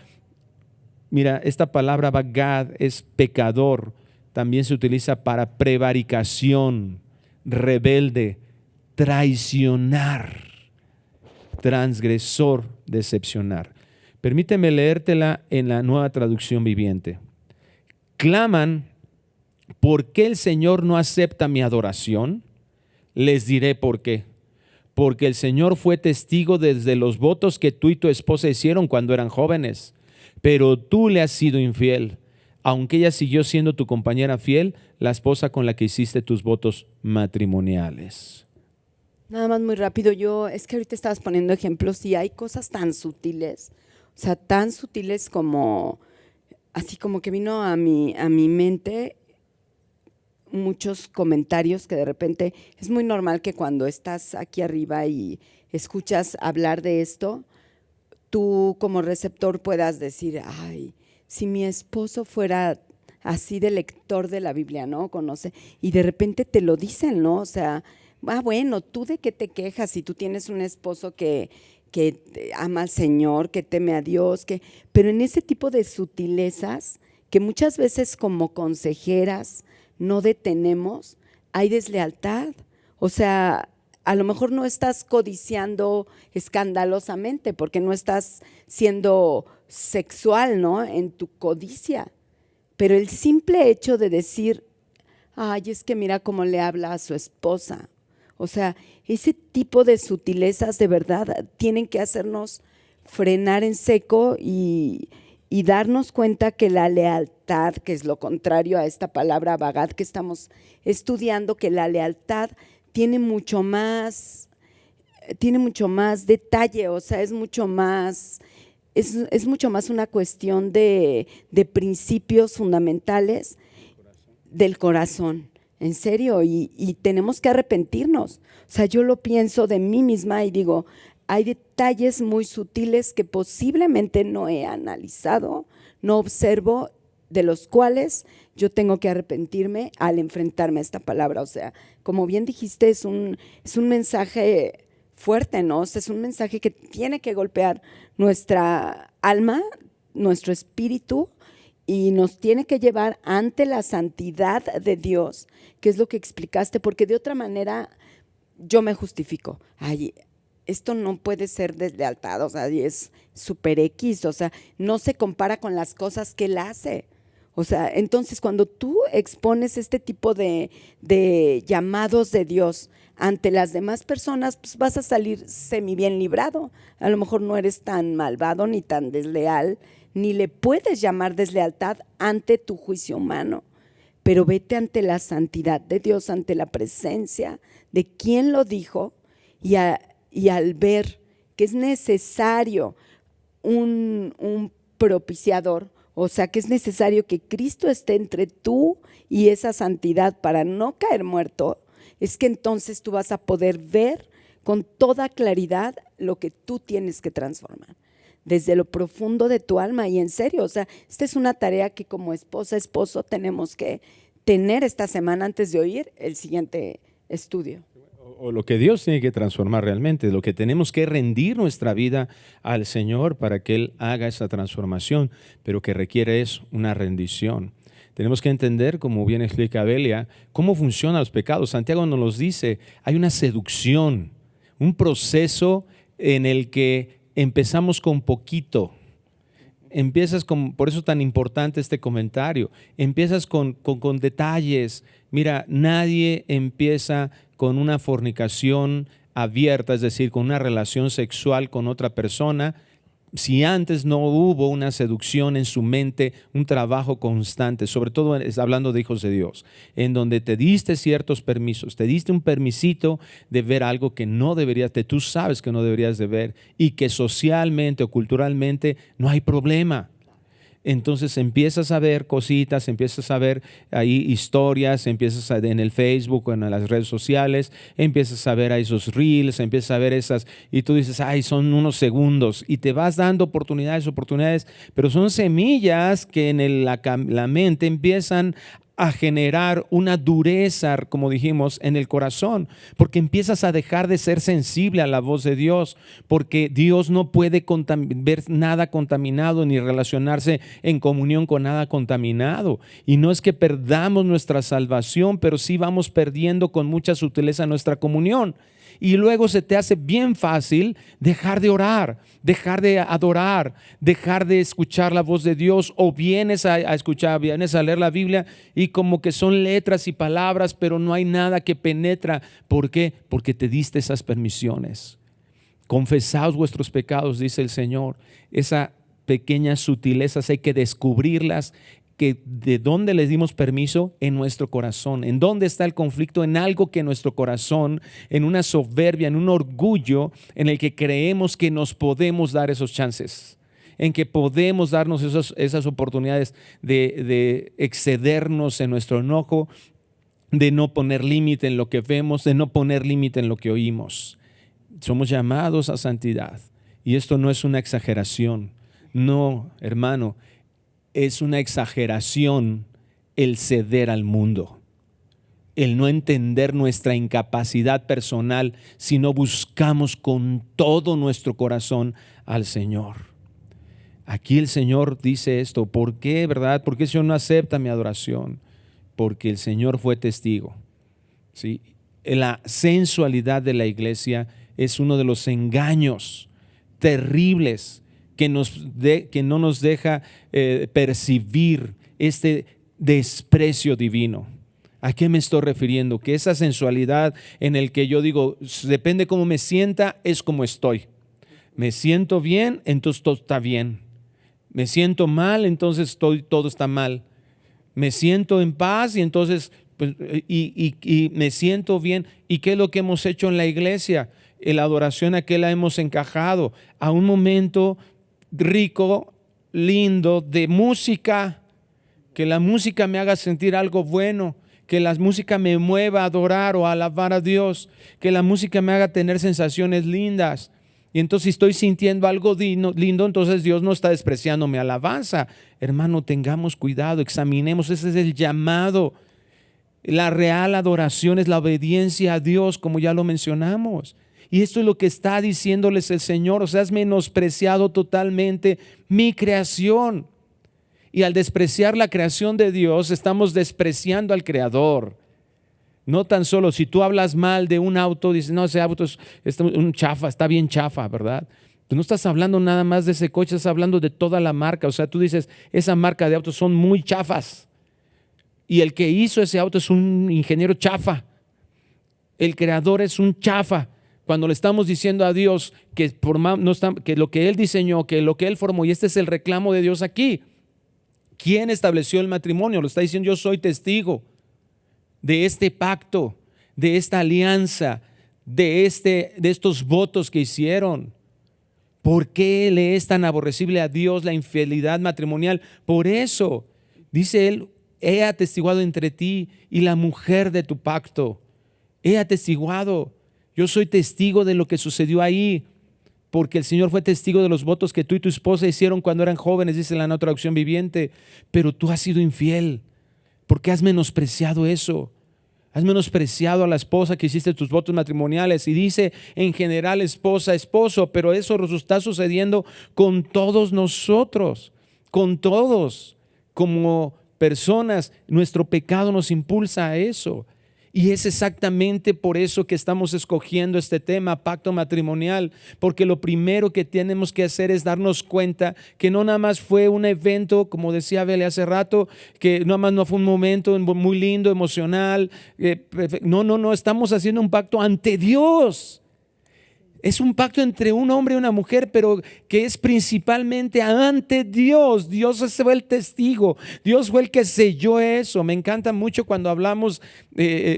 [SPEAKER 2] mira, esta palabra bagad es pecador, también se utiliza para prevaricación, rebelde, traicionar, transgresor, decepcionar. Permíteme leértela en la Nueva Traducción Viviente. Claman, ¿por qué el Señor no acepta mi adoración? Les diré por qué. Porque el Señor fue testigo desde los votos que tú y tu esposa hicieron cuando eran jóvenes, pero tú le has sido infiel, aunque ella siguió siendo tu compañera fiel, la esposa con la que hiciste tus votos matrimoniales.
[SPEAKER 1] Nada más muy rápido, es que ahorita estabas poniendo ejemplos y hay cosas tan sutiles, o sea, tan sutiles como, así como que vino a mi mente muchos comentarios que de repente, es muy normal que cuando estás aquí arriba y escuchas hablar de esto, tú como receptor puedas decir, ay, si mi esposo fuera así de lector de la Biblia, ¿no? Conoce, y de repente te lo dicen, ¿no? O sea, bueno, ¿tú de qué te quejas si tú tienes un esposo que ama al Señor, que teme a Dios? Pero en ese tipo de sutilezas que muchas veces como consejeras no detenemos, hay deslealtad. O sea, a lo mejor no estás codiciando escandalosamente porque no estás siendo sexual, ¿no? En tu codicia. Pero el simple hecho de decir, ay, es que mira cómo le habla a su esposa. O sea, ese tipo de sutilezas de verdad tienen que hacernos frenar en seco y darnos cuenta que la lealtad, que es lo contrario a esta palabra bagad que estamos estudiando, que la lealtad tiene mucho más detalle, o sea, es mucho más una cuestión de principios fundamentales del corazón, en serio, y tenemos que arrepentirnos. O sea, yo lo pienso de mí misma y digo, hay detalles muy sutiles que posiblemente no he analizado, no observo, de los cuales yo tengo que arrepentirme al enfrentarme a esta palabra. O sea, como bien dijiste, es un mensaje fuerte, ¿no? O sea, es un mensaje que tiene que golpear nuestra alma, nuestro espíritu, y nos tiene que llevar ante la santidad de Dios, que es lo que explicaste, porque de otra manera yo me justifico. Ay, esto no puede ser deslealtad, o sea, y es super X, o sea, no se compara con las cosas que él hace. O sea, entonces cuando tú expones este tipo de llamados de Dios ante las demás personas, pues vas a salir semi bien librado. A lo mejor no eres tan malvado ni tan desleal, ni le puedes llamar deslealtad ante tu juicio humano, pero vete ante la santidad de Dios, ante la presencia de quien lo dijo, y al ver que es necesario un propiciador, o sea, que es necesario que Cristo esté entre tú y esa santidad para no caer muerto, es que entonces tú vas a poder ver con toda claridad lo que tú tienes que transformar desde lo profundo de tu alma. Y en serio, o sea, esta es una tarea que como esposa, esposo tenemos que tener esta semana antes de oír el siguiente estudio.
[SPEAKER 2] O lo que Dios tiene que transformar realmente, lo que tenemos que rendir nuestra vida al Señor para que Él haga esa transformación, pero que requiere es una rendición. Tenemos que entender, como bien explica Belia, cómo funcionan los pecados. Santiago nos los dice, hay una seducción, un proceso en el que empezamos con poquito. Empiezas con, por eso es tan importante este comentario, empiezas con detalles. Mira, nadie empieza con una fornicación abierta, es decir, con una relación sexual con otra persona, si antes no hubo una seducción en su mente, un trabajo constante, sobre todo hablando de hijos de Dios, en donde te diste ciertos permisos, te diste un permisito de ver algo que no deberías, que tú sabes que no deberías de ver y que socialmente o culturalmente no hay problema. Entonces empiezas a ver cositas, empiezas a ver ahí historias, empiezas en el Facebook o en las redes sociales, empiezas a ver ahí esos reels, empiezas a ver esas y tú dices, ay, son unos segundos y te vas dando oportunidades, pero son semillas que en la mente empiezan a generar una dureza, como dijimos, en el corazón, porque empiezas a dejar de ser sensible a la voz de Dios, porque Dios no puede ver nada contaminado ni relacionarse en comunión con nada contaminado. Y no es que perdamos nuestra salvación, pero sí vamos perdiendo con mucha sutileza nuestra comunión. Y luego se te hace bien fácil dejar de orar, dejar de adorar, dejar de escuchar la voz de Dios, o vienes a escuchar, vienes a leer la Biblia y como que son letras y palabras, pero no hay nada que penetra. ¿Por qué? Porque te diste esas permisiones. Confesaos vuestros pecados, dice el Señor. Esas pequeñas sutilezas hay que descubrirlas. ¿De dónde les dimos permiso? En nuestro corazón. ¿En dónde está el conflicto? En algo que nuestro corazón, en una soberbia, en un orgullo, en el que creemos que nos podemos dar esos chances, en que podemos darnos esas oportunidades de excedernos en nuestro enojo, de no poner límite en lo que vemos, de no poner límite en lo que oímos. Somos llamados a santidad y esto no es una exageración. No, hermano, es una exageración el ceder al mundo, el no entender nuestra incapacidad personal si no buscamos con todo nuestro corazón al Señor. Aquí el Señor dice esto. ¿Por qué, verdad? ¿Por qué el Señor no acepta mi adoración? Porque el Señor fue testigo. ¿Sí? La sensualidad de la iglesia es uno de los engaños terribles que no nos deja percibir este desprecio divino. ¿A qué me estoy refiriendo? Que esa sensualidad en el que yo digo, depende cómo me sienta, es como estoy. Me siento bien, entonces todo está bien. Me siento mal, entonces todo está mal. Me siento en paz y entonces pues, y me siento bien. ¿Y qué es lo que hemos hecho en la iglesia? La adoración a que la hemos encajado a un momento rico, lindo de música, que la música me haga sentir algo bueno, que la música me mueva a adorar o a alabar a Dios, que la música me haga tener sensaciones lindas. Y entonces si estoy sintiendo algo lindo, entonces Dios no está despreciando mi alabanza. Hermano, tengamos cuidado, examinemos, ese es el llamado. La real adoración es la obediencia a Dios, como ya lo mencionamos. Y esto es lo que está diciéndoles el Señor. O sea, has menospreciado totalmente mi creación. Y al despreciar la creación de Dios, estamos despreciando al Creador. No tan solo si tú hablas mal de un auto, dices, no, ese auto es un chafa, está bien chafa, ¿verdad? Tú no estás hablando nada más de ese coche, estás hablando de toda la marca. O sea, tú dices, esa marca de autos son muy chafas. Y el que hizo ese auto es un ingeniero chafa. El creador es un chafa. Cuando le estamos diciendo a Dios que lo que Él diseñó, que lo que Él formó, y este es el reclamo de Dios aquí. ¿Quién estableció el matrimonio? Lo está diciendo, yo soy testigo de este pacto, de esta alianza, de estos votos que hicieron. ¿Por qué le es tan aborrecible a Dios la infidelidad matrimonial? Por eso, dice Él, he atestiguado entre ti y la mujer de tu pacto. He atestiguado. Yo soy testigo de lo que sucedió ahí, porque el Señor fue testigo de los votos que tú y tu esposa hicieron cuando eran jóvenes, dice la Nueva Traducción Viviente. Pero tú has sido infiel. ¿Por qué has menospreciado eso? Has menospreciado a la esposa que hiciste tus votos matrimoniales. Y dice en general esposa, esposo, pero eso está sucediendo con todos nosotros, con todos. Como personas, nuestro pecado nos impulsa a eso. Y es exactamente por eso que estamos escogiendo este tema, pacto matrimonial, porque lo primero que tenemos que hacer es darnos cuenta que no nada más fue un evento, como decía Bele hace rato, que nada más no fue un momento muy lindo, emocional. No, estamos haciendo un pacto ante Dios. Es un pacto entre un hombre y una mujer, pero que es principalmente ante Dios. Dios fue el testigo. Dios fue el que selló eso. Me encanta mucho cuando hablamos,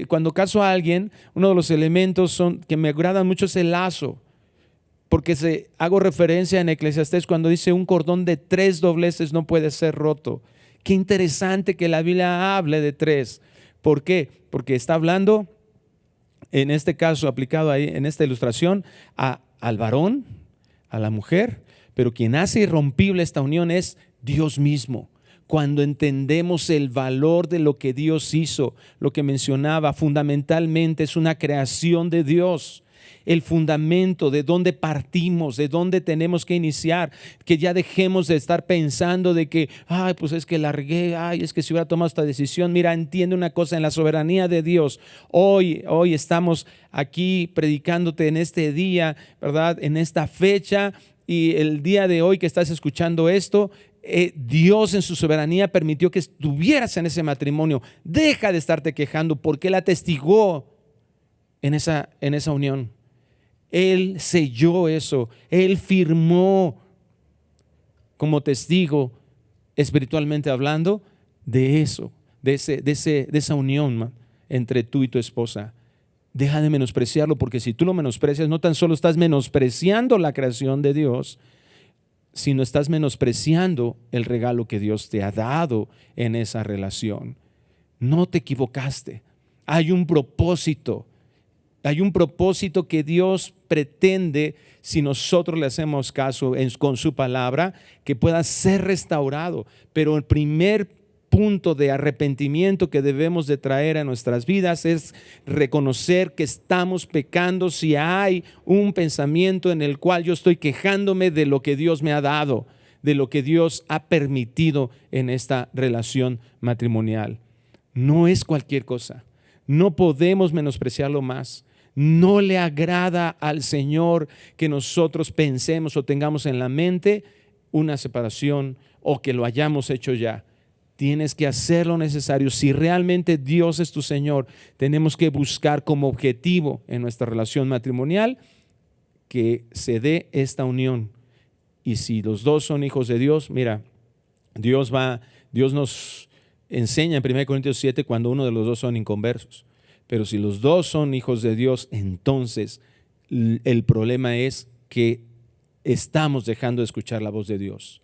[SPEAKER 2] cuando caso a alguien, uno de los elementos que me agradan mucho es el lazo. Porque hago referencia en Eclesiastés cuando dice un cordón de 3 dobleces no puede ser roto. Qué interesante que la Biblia hable de 3. ¿Por qué? Porque está hablando, en este caso aplicado ahí en esta ilustración, al varón, a la mujer, pero quien hace irrompible esta unión es Dios mismo. Cuando entendemos el valor de lo que Dios hizo, lo que mencionaba fundamentalmente es una creación de Dios. El fundamento de dónde partimos, de dónde tenemos que iniciar, que ya dejemos de estar pensando de que, pues es que la regué, es que si hubiera tomado esta decisión. Mira, entiende una cosa, en la soberanía de Dios, hoy estamos aquí predicándote en este día, ¿verdad? En esta fecha, y el día de hoy que estás escuchando esto, Dios en su soberanía permitió que estuvieras en ese matrimonio. Deja de estarte quejando porque Él atestigó en esa unión. Él selló eso, Él firmó como testigo, espiritualmente hablando, de eso, de esa unión entre tú y tu esposa. Deja de menospreciarlo, porque si tú lo menosprecias, no tan solo estás menospreciando la creación de Dios, sino estás menospreciando el regalo que Dios te ha dado en esa relación. No te equivocaste, hay un propósito. Hay un propósito que Dios pretende, si nosotros le hacemos caso con su palabra, que pueda ser restaurado. Pero el primer punto de arrepentimiento que debemos de traer a nuestras vidas es reconocer que estamos pecando si hay un pensamiento en el cual yo estoy quejándome de lo que Dios me ha dado, de lo que Dios ha permitido en esta relación matrimonial. No es cualquier cosa. No podemos menospreciarlo más. No le agrada al Señor que nosotros pensemos o tengamos en la mente una separación o que lo hayamos hecho ya. Tienes que hacer lo necesario. Si realmente Dios es tu Señor, tenemos que buscar como objetivo en nuestra relación matrimonial que se dé esta unión. Y si los dos son hijos de Dios, mira, Dios nos enseña en 1 Corintios 7 cuando uno de los dos son inconversos. Pero si los dos son hijos de Dios, entonces el problema es que estamos dejando de escuchar la voz de Dios.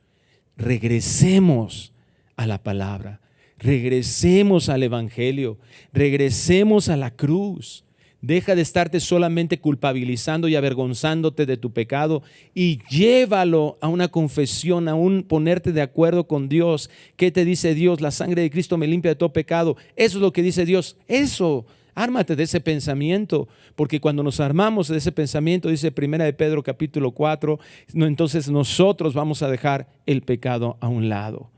[SPEAKER 2] Regresemos a la palabra, regresemos al Evangelio, regresemos a la cruz. Deja de estarte solamente culpabilizando y avergonzándote de tu pecado y llévalo a una confesión, a un ponerte de acuerdo con Dios. ¿Qué te dice Dios? La sangre de Cristo me limpia de todo pecado. Eso es lo que dice Dios. Eso. Ármate de ese pensamiento, porque cuando nos armamos de ese pensamiento, dice 1 de Pedro capítulo 4, entonces nosotros vamos a dejar el pecado a un lado.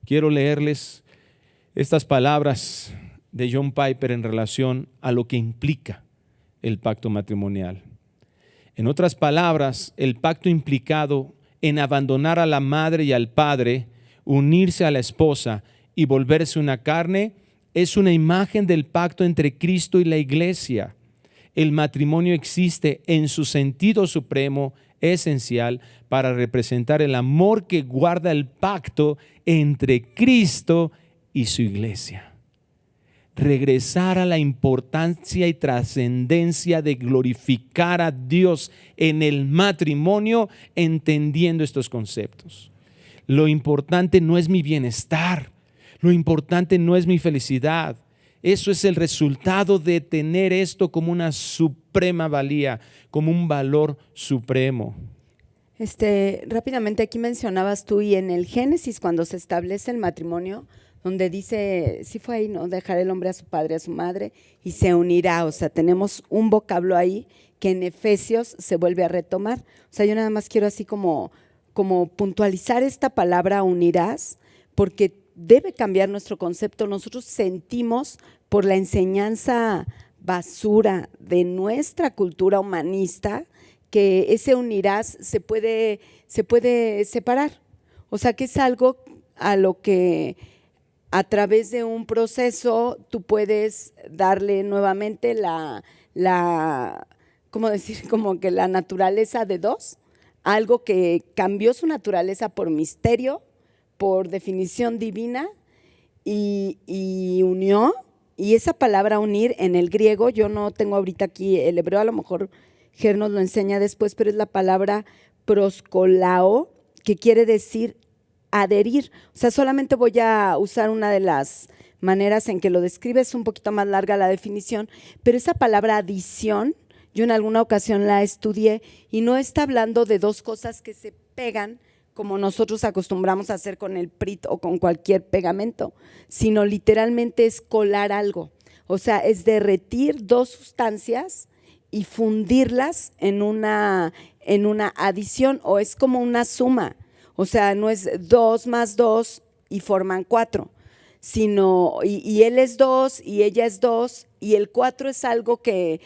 [SPEAKER 2] Quiero leerles estas palabras de John Piper en relación a lo que implica el pacto matrimonial. En otras palabras, el pacto implicado en abandonar a la madre y al padre, unirse a la esposa y volverse una carne, es una imagen del pacto entre Cristo y la iglesia. El matrimonio existe en su sentido supremo, esencial, para representar el amor que guarda el pacto entre Cristo y su iglesia. Regresar a la importancia y trascendencia de glorificar a Dios en el matrimonio, entendiendo estos conceptos. Lo importante no es mi bienestar, lo importante no es mi felicidad. Eso es el resultado de tener esto como una suprema valía, como un valor supremo.
[SPEAKER 1] Rápidamente aquí mencionabas tú, y en el Génesis, cuando se establece el matrimonio, donde dice, sí fue ahí, ¿no? Dejar el hombre a su padre, a su madre, y se unirá. O sea, tenemos un vocablo ahí que en Efesios se vuelve a retomar. O sea, yo nada más quiero así como puntualizar esta palabra unirás, porque debe cambiar nuestro concepto. Nosotros sentimos por la enseñanza basura de nuestra cultura humanista que ese unirás se puede separar. O sea, que es algo a lo que a través de un proceso tú puedes darle nuevamente ¿cómo decir? Como que la naturaleza de dos, algo que cambió su naturaleza por misterio, por definición divina y unió. Y esa palabra unir en el griego, yo no tengo ahorita aquí el hebreo, a lo mejor Ger nos lo enseña después, pero es la palabra proskolao, que quiere decir adherir. O sea, solamente voy a usar una de las maneras en que lo describe, es un poquito más larga la definición, pero esa palabra adición, yo en alguna ocasión la estudié y no está hablando de dos cosas que se pegan como nosotros acostumbramos a hacer con el PRIT o con cualquier pegamento, sino literalmente es colar algo. O sea, es derretir dos sustancias y fundirlas en una adición, o es como una suma. O sea, no es 2 más 2 y forman 4, sino, y él es 2 y ella es 2, y el 4 es algo que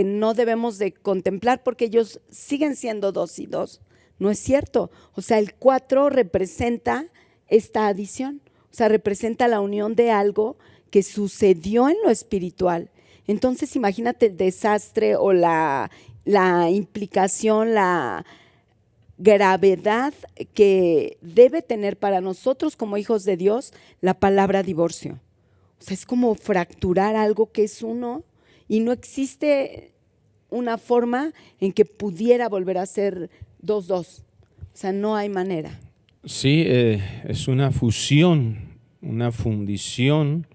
[SPEAKER 1] no debemos de contemplar porque ellos siguen siendo 2 y 2. No es cierto. O sea, el 4 representa esta adición, o sea, representa la unión de algo que sucedió en lo espiritual. Entonces, imagínate el desastre o la implicación, la gravedad que debe tener para nosotros como hijos de Dios la palabra divorcio. O sea, es como fracturar algo que es uno y no existe una forma en que pudiera volver a ser 2-2. O sea, no hay manera.
[SPEAKER 2] Sí, es una fusión, una fundición.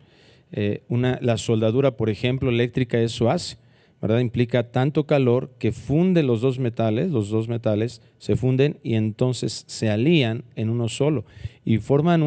[SPEAKER 2] La soldadura, por ejemplo, eléctrica, eso hace, ¿verdad? Implica tanto calor que funde los dos metales se funden y entonces se alían en uno solo y forman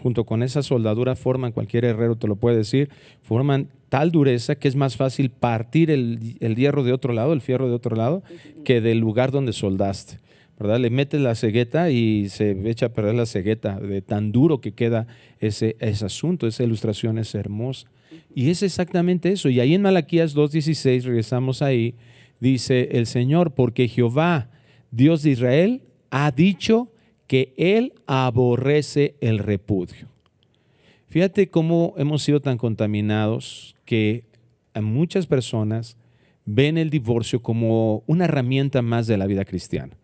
[SPEAKER 2] junto con esa soldadura forman, cualquier herrero te lo puede decir, forman tal dureza que es más fácil partir el hierro de otro lado, el fierro de otro lado, que del lugar donde soldaste, ¿verdad? Le metes la cegueta y se echa a perder la cegueta de tan duro que queda ese asunto. Esa ilustración es hermosa. Y es exactamente eso. Y ahí en Malaquías 2:16, regresamos ahí, dice el Señor, porque Jehová, Dios de Israel, ha dicho que Él aborrece el repudio. Fíjate cómo hemos sido tan contaminados que a muchas personas ven el divorcio como una herramienta más de la vida cristiana,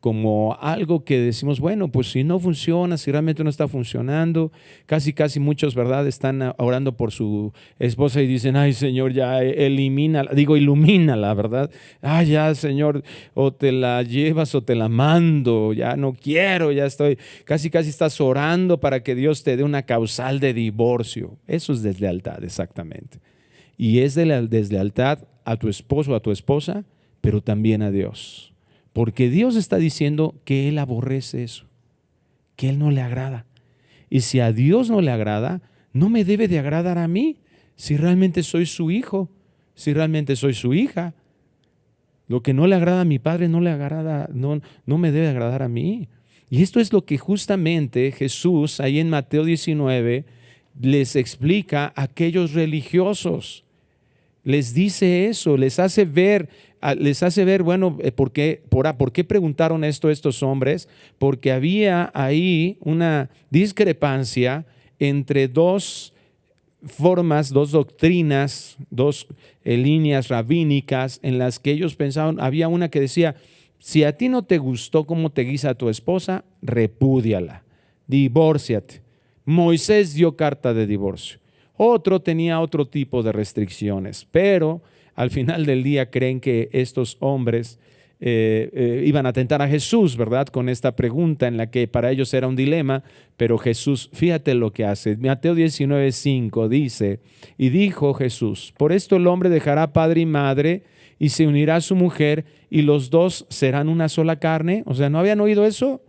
[SPEAKER 2] como algo que decimos, bueno, pues si no funciona, si realmente no está funcionando, casi muchos, ¿verdad?, están orando por su esposa y dicen, ay Señor, ya ilumínala, ¿verdad? Ay, ya Señor, o te la llevas o te la mando, ya no quiero, ya estoy, casi estás orando para que Dios te dé una causal de divorcio. Eso es deslealtad, exactamente. Y es deslealtad a tu esposo o a tu esposa, pero también a Dios. Porque Dios está diciendo que Él aborrece eso, que Él no le agrada. Y si a Dios no le agrada, no me debe de agradar a mí, si realmente soy su hijo, si realmente soy su hija. Lo que no le agrada a mi padre no me debe agradar a mí. Y esto es lo que justamente Jesús, ahí en Mateo 19, les explica a aquellos religiosos. Les dice eso, les hace ver, bueno, ¿por qué preguntaron esto estos hombres? Porque había ahí una discrepancia entre dos formas, dos doctrinas, dos líneas rabínicas en las que ellos pensaban. Había una que decía, si a ti no te gustó cómo te guisa a tu esposa, repúdiala, divórciate. Moisés dio carta de divorcio. Otro tenía otro tipo de restricciones, pero al final del día creen que estos hombres iban a tentar a Jesús, ¿verdad? Con esta pregunta en la que para ellos era un dilema, pero Jesús, fíjate lo que hace. Mateo 19:5 dice, y dijo Jesús, por esto el hombre dejará padre y madre y se unirá a su mujer y los dos serán una sola carne. O sea, ¿no habían oído eso?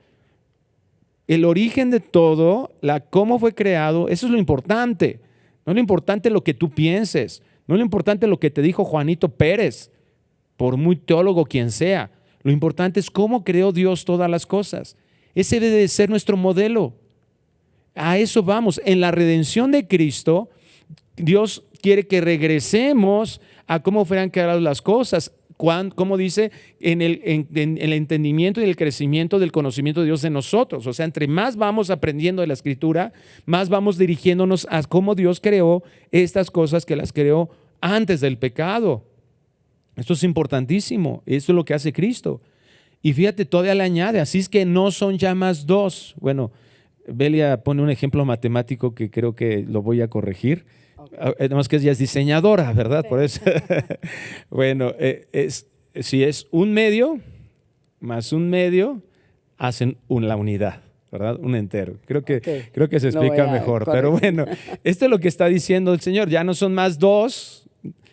[SPEAKER 2] El origen de todo, cómo fue creado, eso es lo importante. No es lo importante lo que tú pienses, no es lo importante lo que te dijo Juanito Pérez, por muy teólogo quien sea. Lo importante es cómo creó Dios todas las cosas. Ese debe de ser nuestro modelo. A eso vamos. En la redención de Cristo, Dios quiere que regresemos a cómo fueran creadas las cosas. Como dice, en el entendimiento y el crecimiento del conocimiento de Dios en nosotros. O sea, entre más vamos aprendiendo de la Escritura, más vamos dirigiéndonos a cómo Dios creó estas cosas que las creó antes del pecado. Esto es importantísimo. Esto es lo que hace Cristo. Y fíjate, todavía le añade, así es que no son ya más dos. Bueno, Belia pone un ejemplo matemático que creo que lo voy a corregir. Además que ella es diseñadora, ¿verdad? Sí. Por eso. Bueno, si es un medio más un medio, hacen la unidad, ¿verdad? Un entero. Creo que se explica mejor. Pero bueno, esto es lo que está diciendo el Señor. Ya no son más dos,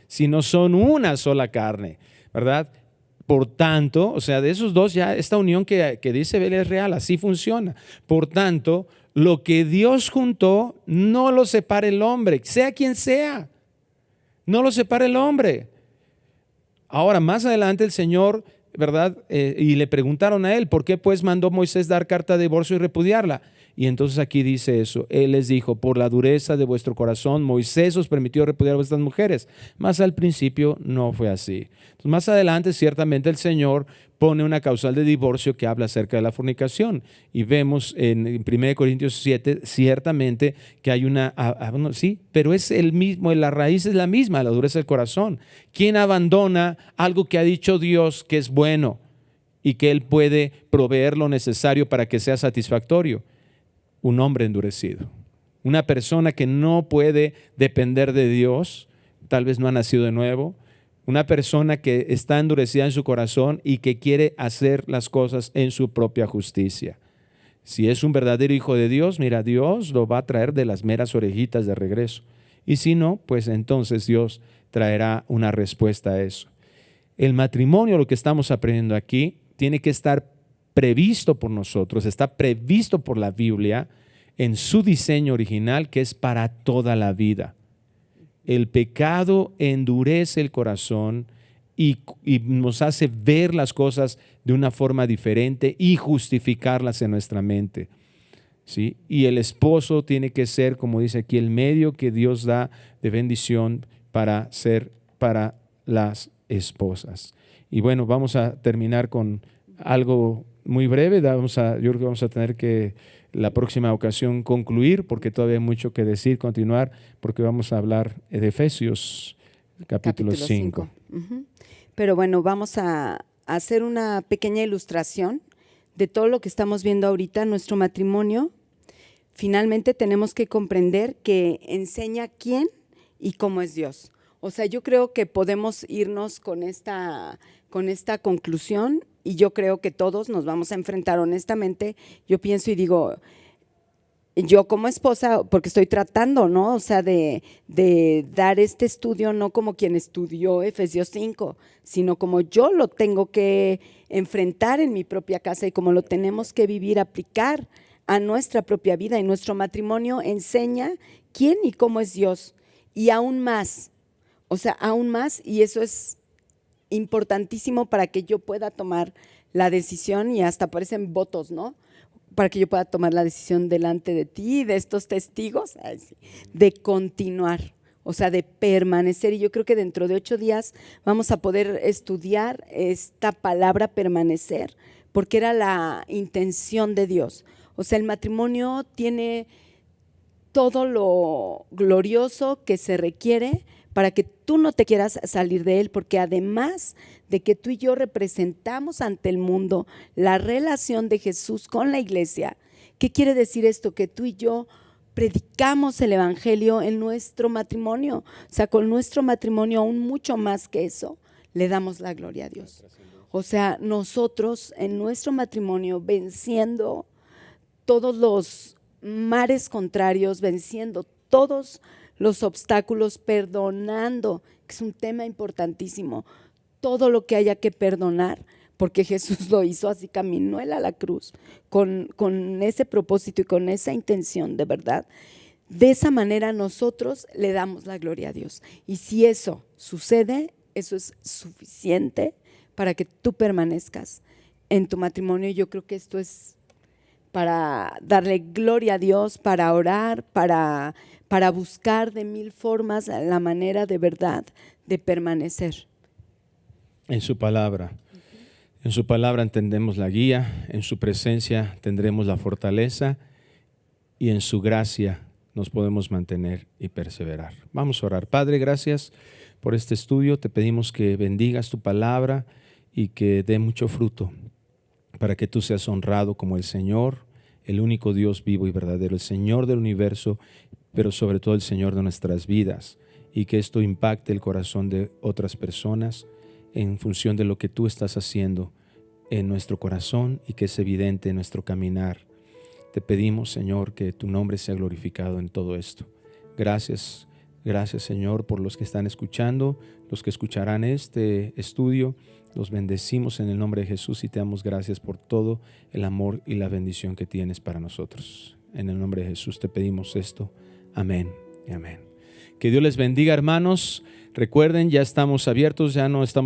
[SPEAKER 2] sino son una sola carne, ¿verdad? Por tanto, o sea, de esos dos ya esta unión que dice Belia es real, así funciona. Por tanto, lo que Dios juntó, no lo separe el hombre, sea quien sea. No lo separe el hombre. Ahora, más adelante el Señor, ¿verdad? Y le preguntaron a él, ¿por qué pues mandó Moisés dar carta de divorcio y repudiarla? Y entonces aquí dice eso, él les dijo, por la dureza de vuestro corazón, Moisés os permitió repudiar a vuestras mujeres, mas al principio no fue así. Entonces, más adelante, ciertamente el Señor pone una causal de divorcio que habla acerca de la fornicación. Y vemos en 1 Corintios 7, ciertamente que hay sí, pero es el mismo, la raíz es la misma, la dureza del corazón. ¿Quién abandona algo que ha dicho Dios que es bueno y que Él puede proveer lo necesario para que sea satisfactorio? Un hombre endurecido, una persona que no puede depender de Dios, tal vez no ha nacido de nuevo, una persona que está endurecida en su corazón y que quiere hacer las cosas en su propia justicia. Si es un verdadero hijo de Dios, mira, Dios lo va a traer de las meras orejitas de regreso. Y si no, pues entonces Dios traerá una respuesta a eso. El matrimonio, lo que estamos aprendiendo aquí, tiene que estar previsto por nosotros, está previsto por la Biblia en su diseño original, que es para toda la vida. El pecado endurece el corazón y nos hace ver las cosas de una forma diferente y justificarlas en nuestra mente, ¿sí? Y el esposo tiene que ser, como dice aquí, el medio que Dios da de bendición para las esposas. Y bueno, vamos a terminar con algo muy breve. Yo creo que vamos a tener que la próxima ocasión concluir, porque todavía hay mucho que decir, continuar, porque vamos a hablar de Efesios capítulo 5.
[SPEAKER 1] Uh-huh. Pero bueno, vamos a hacer una pequeña ilustración de todo lo que estamos viendo ahorita. Nuestro matrimonio, finalmente tenemos que comprender que enseña quién y cómo es Dios. O sea, yo creo que podemos irnos con esta conclusión, y yo creo que todos nos vamos a enfrentar honestamente. Yo pienso y digo, yo como esposa, porque estoy tratando, ¿no? O sea, de dar este estudio no como quien estudió Efesios 5, sino como yo lo tengo que enfrentar en mi propia casa y como lo tenemos que vivir, aplicar a nuestra propia vida. Y nuestro matrimonio enseña quién y cómo es Dios. Y aún más, o sea, aún más, y eso es importantísimo para que yo pueda tomar la decisión, y hasta aparecen votos, ¿no? para que yo pueda tomar la decisión delante de ti y de estos testigos, de continuar, o sea, de permanecer. Y yo creo que dentro de 8 días vamos a poder estudiar esta palabra permanecer, porque era la intención de Dios. O sea, el matrimonio tiene todo lo glorioso que se requiere para que tú no te quieras salir de él, porque además de que tú y yo representamos ante el mundo la relación de Jesús con la iglesia, ¿qué quiere decir esto? Que tú y yo predicamos el evangelio en nuestro matrimonio, o sea, con nuestro matrimonio aún mucho más que eso, le damos la gloria a Dios. O sea, nosotros en nuestro matrimonio venciendo todos los mares contrarios, venciendo todos los obstáculos, perdonando, que es un tema importantísimo, todo lo que haya que perdonar, porque Jesús lo hizo, así caminó él a la cruz, con ese propósito y con esa intención de verdad. De esa manera nosotros le damos la gloria a Dios. Y si eso sucede, eso es suficiente para que tú permanezcas en tu matrimonio. Yo creo que esto es para darle gloria a Dios, para orar, para buscar de 1000 formas la manera de verdad de permanecer.
[SPEAKER 2] En su palabra. En su palabra entendemos la guía, en su presencia tendremos la fortaleza y en su gracia nos podemos mantener y perseverar. Vamos a orar. Padre, gracias por este estudio. Te pedimos que bendigas tu palabra y que dé mucho fruto para que tú seas honrado como el Señor, el único Dios vivo y verdadero, el Señor del universo, pero sobre todo el Señor de nuestras vidas, y que esto impacte el corazón de otras personas en función de lo que tú estás haciendo en nuestro corazón y que es evidente en nuestro caminar. Te pedimos, Señor, que tu nombre sea glorificado en todo esto. Gracias, gracias, Señor, por los que están escuchando, los que escucharán este estudio. Los bendecimos en el nombre de Jesús y te damos gracias por todo el amor y la bendición que tienes para nosotros. En el nombre de Jesús te pedimos esto. Amén y amén. Que Dios les bendiga, hermanos. Recuerden, ya estamos abiertos, ya no estamos